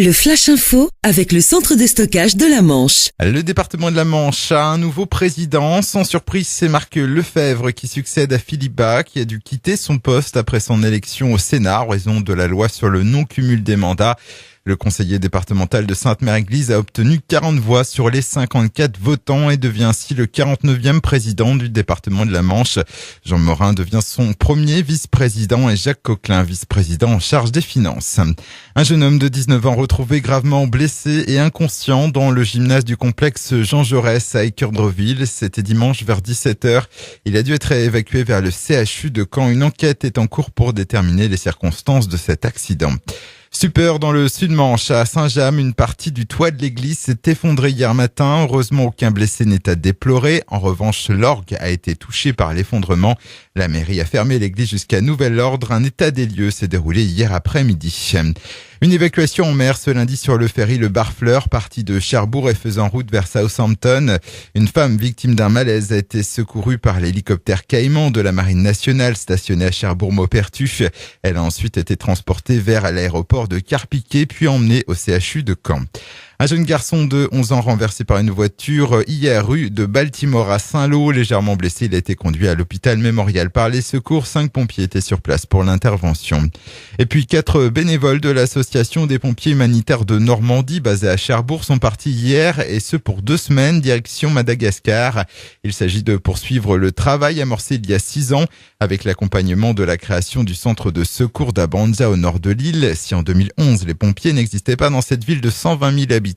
Le Flash Info avec le centre de stockage de la Manche. Le département de la Manche a un nouveau président. Sans surprise, c'est Marc Lefebvre qui succède à Philippe Bas, qui a dû quitter son poste après son élection au Sénat en raison de la loi sur le non-cumul des mandats. Le conseiller départemental de Sainte-Mère-Église a obtenu 40 voix sur les 54 votants et devient ainsi le 49e président du département de la Manche. Jean Morin devient son premier vice-président et Jacques Coquelin, vice-président en charge des finances. Un jeune homme de 19 ans retrouvé gravement blessé et inconscient dans le gymnase du complexe Jean Jaurès à Équeurdreville. C'était dimanche vers 17h. Il a dû être évacué vers le CHU de Caen. Une enquête est en cours pour déterminer les circonstances de cet accident. Stupeur dans le Sud-Manche, à Saint-James, une partie du toit de l'église s'est effondrée hier matin. Heureusement, aucun blessé n'est à déplorer. En revanche, l'orgue a été touché par l'effondrement. La mairie a fermé l'église jusqu'à nouvel ordre. Un état des lieux s'est déroulé hier après-midi. Une évacuation en mer ce lundi sur le ferry Le Barfleur, parti de Cherbourg et faisant route vers Southampton. Une femme victime d'un malaise a été secourue par l'hélicoptère Caïman de la Marine nationale stationné à Cherbourg-Maupertuis. Elle a ensuite été transportée vers l'aéroport de Carpiquet puis emmenée au CHU de Caen. Un jeune garçon de 11 ans renversé par une voiture hier rue de Baltimore à Saint-Lô. Légèrement blessé, il a été conduit à l'hôpital mémorial par les secours. 5 pompiers étaient sur place pour l'intervention. Et puis 4 bénévoles de l'association des pompiers humanitaires de Normandie basée à Cherbourg sont partis hier et ce pour 2 semaines direction Madagascar. Il s'agit de poursuivre le travail amorcé il y a 6 ans avec l'accompagnement de la création du centre de secours d'Abanza au nord de l'île. Si en 2011 les pompiers n'existaient pas dans cette ville de 120 000 habitants,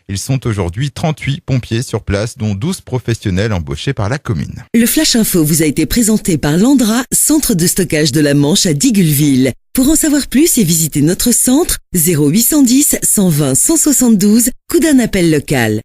ils sont aujourd'hui 38 pompiers sur place, dont 12 professionnels embauchés par la commune. Le Flash Info vous a été présenté par Landra, centre de stockage de la Manche à Digguleville. Pour en savoir plus et visiter notre centre, 0810 120 172, coup d'un appel local.